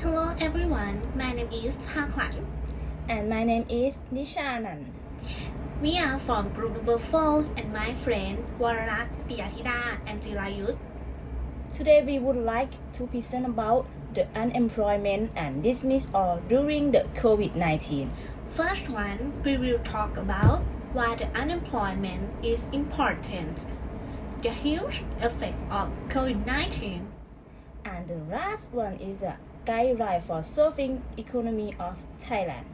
Hello everyone, my name is Pakwan. And my name is Nishanan. We are from group number 4 and my friend Wararat, Piyatida and Jilayut. Today we would like to present about the unemployment and dismissal during the COVID-19. First one, we will talk about why the unemployment is important, the huge effect of COVID-19. And the last one is a guideline for solving economy of Thailand.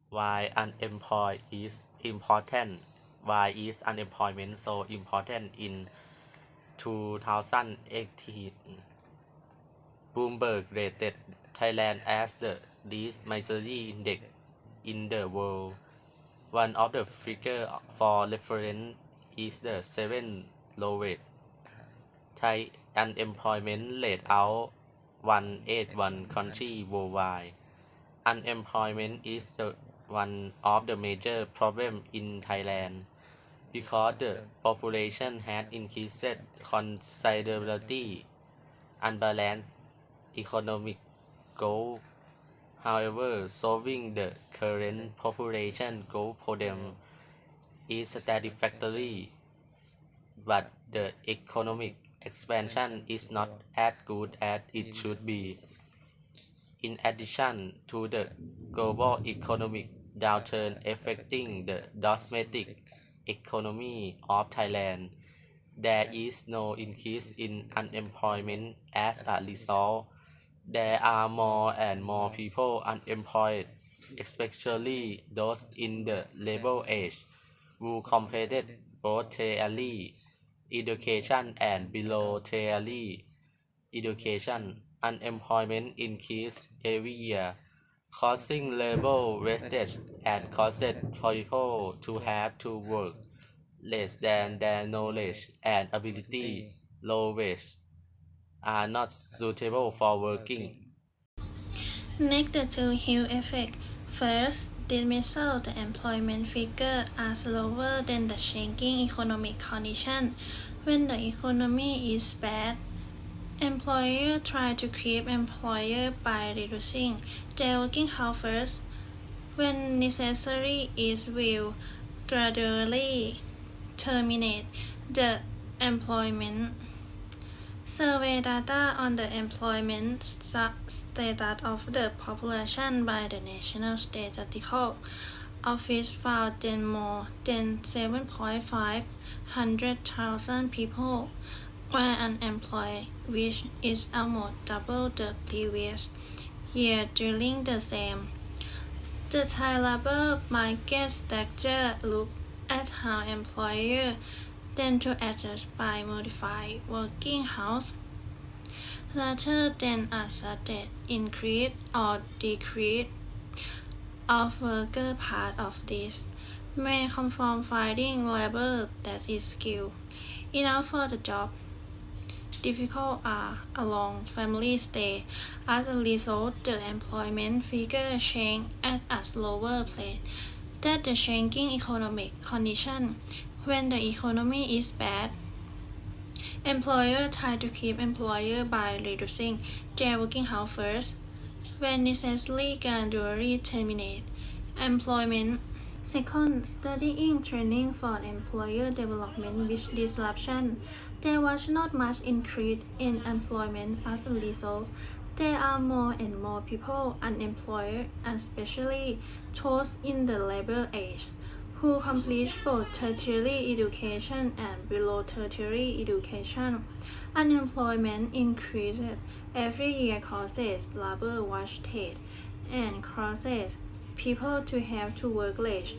Why unemployed is important? Why is unemployment so important in 2018? Bloomberg rated Thailand as the least misery index in the world. One of the figures for reference is the 7th lowest Thai unemployment rate out 181 countries worldwide. Unemployment is one of the major problems in Thailand because the population has increased considerably. Unbalanced economic growth. However, solving the current population growth problem is satisfactory, but the economic expansion is not as good as it should be. In addition to the global economic downturn affecting the domestic economy of Thailand, there is no increase in unemployment as a result. There are more and more people unemployed, especially those in the labor age, who completed both tertiary education and below tertiary education. Unemployment increases every year, causing labor wastage and causes people to have to work less than their knowledge and ability. Low wage are not suitable for working. Next, the two huge effects. First, dismissal the employment figure are slower than the changing economic condition. When the economy is bad, employers try to keep employers by reducing their working hours. When necessary, it will gradually terminate the employment. Survey data on the employment status of the population by the National Statistical Office found that more than 7,500,000 people were unemployed, which is almost double the previous year during the same. The Thai labor market structure looks at how employers tend to adjust by modifying working hours rather than a sudden increase or decrease of worker. Part of this may come from finding labor that is skilled enough for the job. Difficult are a long family stay. As a result, the employment figure change at a slower pace than the changing economic condition. When the economy is bad, employers try to keep employers by reducing their working hours. When necessary, gradually terminate employment. Second, studying training for employer development with disruption. There was not much increase in employment as a result. There are more and more people unemployed, especially those in the labor age, who complete both tertiary education and below tertiary education. Unemployment increases every year, causes labor wastage and causes people to have to work less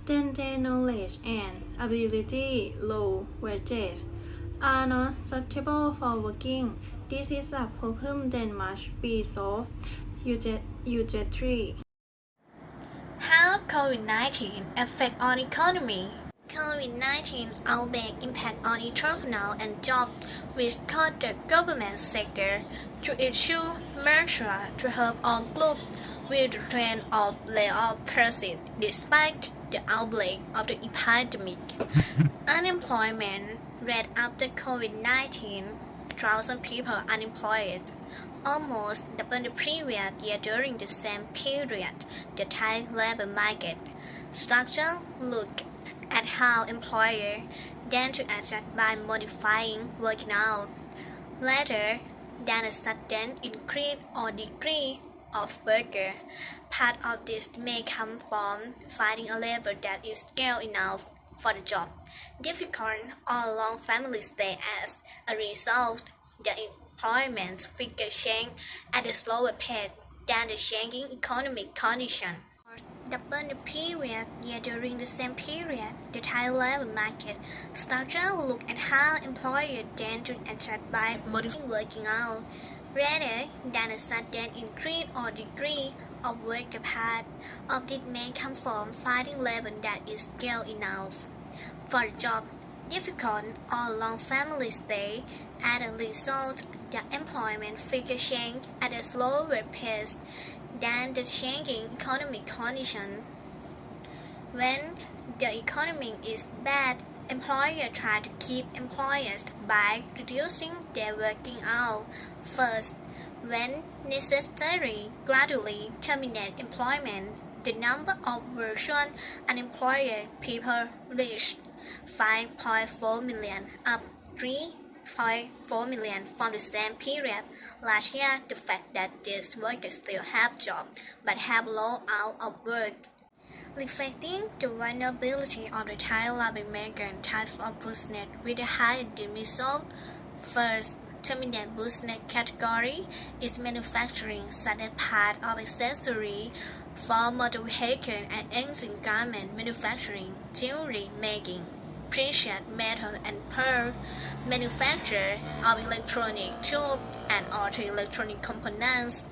than their knowledge and ability. Low wages are not suitable for working. This is a problem that must be solved urgently. How COVID-19 affect on economy? COVID-19 outbreak impact on entrepreneurs and jobs, which caused the government sector to issue measures to help all groups. Will the trend of layoff persist despite the outbreak of the epidemic? Unemployment rate after COVID-19. 100,000 people unemployed, almost double the previous year. During the same period, the Thai labor market structure looked at how employers tend to adjust by modifying working hours rather than a sudden increase or decrease of worker. Part of this may come from finding a labor that is skilled enough for the job. Difficult or long family stay as a result, the employment figure change at a slower pace than the changing economic condition. Double the previous year. During the same period, the Thai labor market structure looked at how employers tend to adjust by modifying working hours rather than a sudden increase or decrease of worker. Part of it may come from finding labor that is skilled enough for a job. Difficult or long family stay as a result, the employment figure change at a slower pace than the changing economic condition. When the economy is bad, employers try to keep employees by reducing their working hours first. When necessary, gradually terminate employment. The number of virtual unemployed people reached 5.4 million, up 3.4 million from the same period last year. The fact that these workers still have jobs but have low out of work, reflecting the vulnerability of the Thai labor market type of business with a high dismissal. First, terminate business category is manufacturing, such as part of accessory for motor vehicle and engine garment manufacturing, jewelry making, precious metal and pearl manufacture of electronic tube and other electronic components.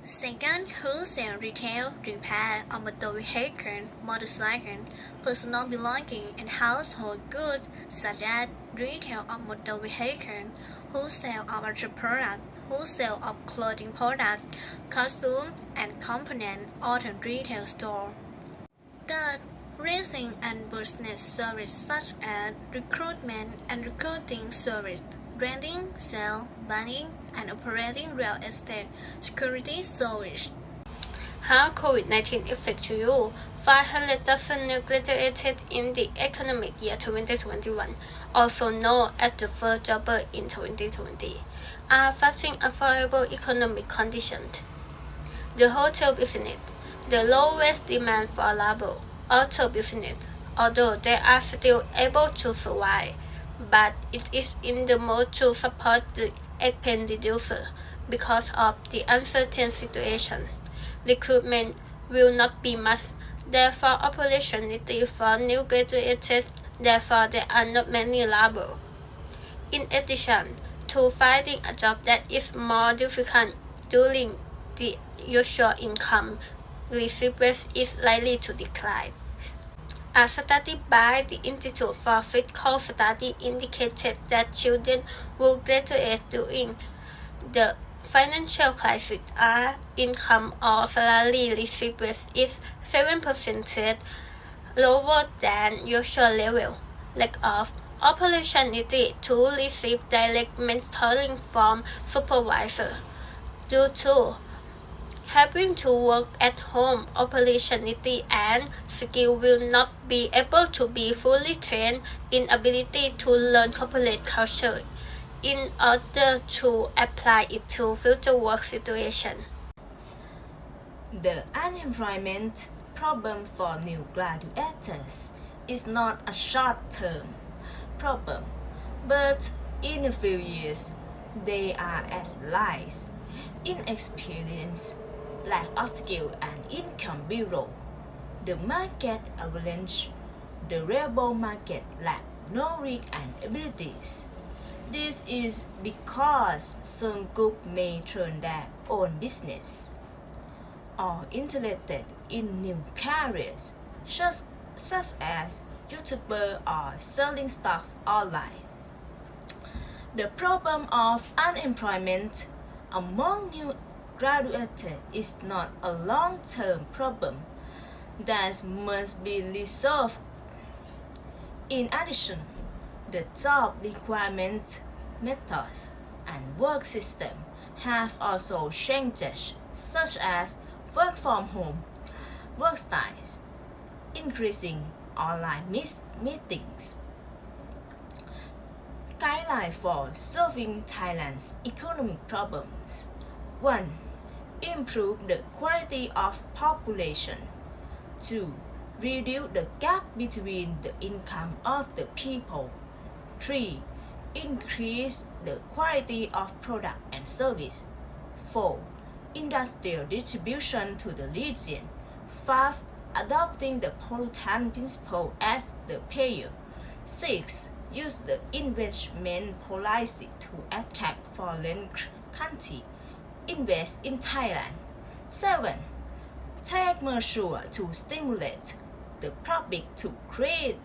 Second, wholesale retail, repair of motor vehicle, motorcycle, personal belongings, and household goods, such as retail of motor vehicle, wholesale of other products, wholesale of clothing products, costume and component, auto retail store. Third, racing and business service such as recruitment and recruiting service, renting, sale, buying, and operating real estate security service. How COVID-19 affects you? 500,000 new graduates in the economic year 2021, also known as the first jobber in 2020, are facing unfavorable economic conditions. The hotel business, the lowest demand for labor, auto business, although they are still able to survive, but it is in the mode to support the expenditure because of the uncertain situation. Recruitment will not be much, therefore opportunity for new graduates, therefore there are not many labor. In addition to finding a job that is more difficult during the usual income receivers is likely to decline. A study by the Institute for Fiscal Study indicated that children who graduate during the financial crisis are income or salary receivers is 7% lower than usual level. Lack of opportunity to receive direct mentoring from supervisor due to having to work at home, opportunity and skill will not be able to be fully trained in ability to learn corporate culture in order to apply it to future work situation. The unemployment problem for new graduates is not a short-term problem, but in a few years they are as lies, inexperience, lack of skill and income below the market average. The labor market lack knowledge and abilities. This is because some groups may turn their own business or interested in new careers such as YouTuber or selling stuff online. The problem of unemployment among new graduates is not a long-term problem that must be resolved. In addition, the job requirements methods, and work system have also changed, such as work from home, work styles, increasing online meetings. Guideline for solving Thailand's economic problems. 1. Improve the quality of population. 2. Reduce the gap between the income of the people. 3. Increase the quality of product and service. 4. Industrial distribution to the region. 5. Adopting the pollutant principle as the payer. 6. Use the investment policy to attract foreign countries. Invest in Thailand. 7. Take measures to stimulate the public to create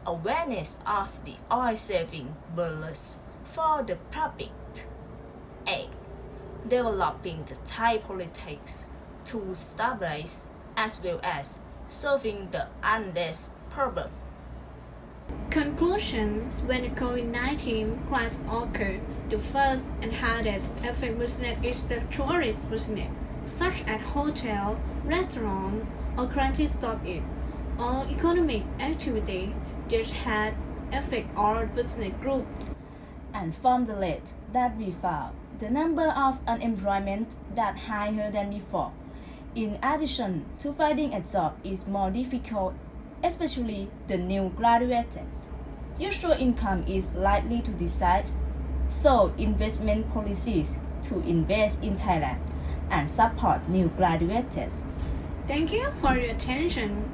awareness of the oil-saving balance for the public. 8. Developing the Thai politics to stabilize as well as solving the unrest problem. Conclusion: when the COVID-19 crisis occurred, the first and hardest affected business is the tourist business, such as hotel, restaurant, or granting stop it. All economic activity just had affect all business groups. And from the list that we found, the number of unemployment that higher than before. In addition to finding a job is more difficult, especially the new graduates. Usual income is likely to decide, so investment policies to invest in Thailand and support new graduates. Thank you for your attention.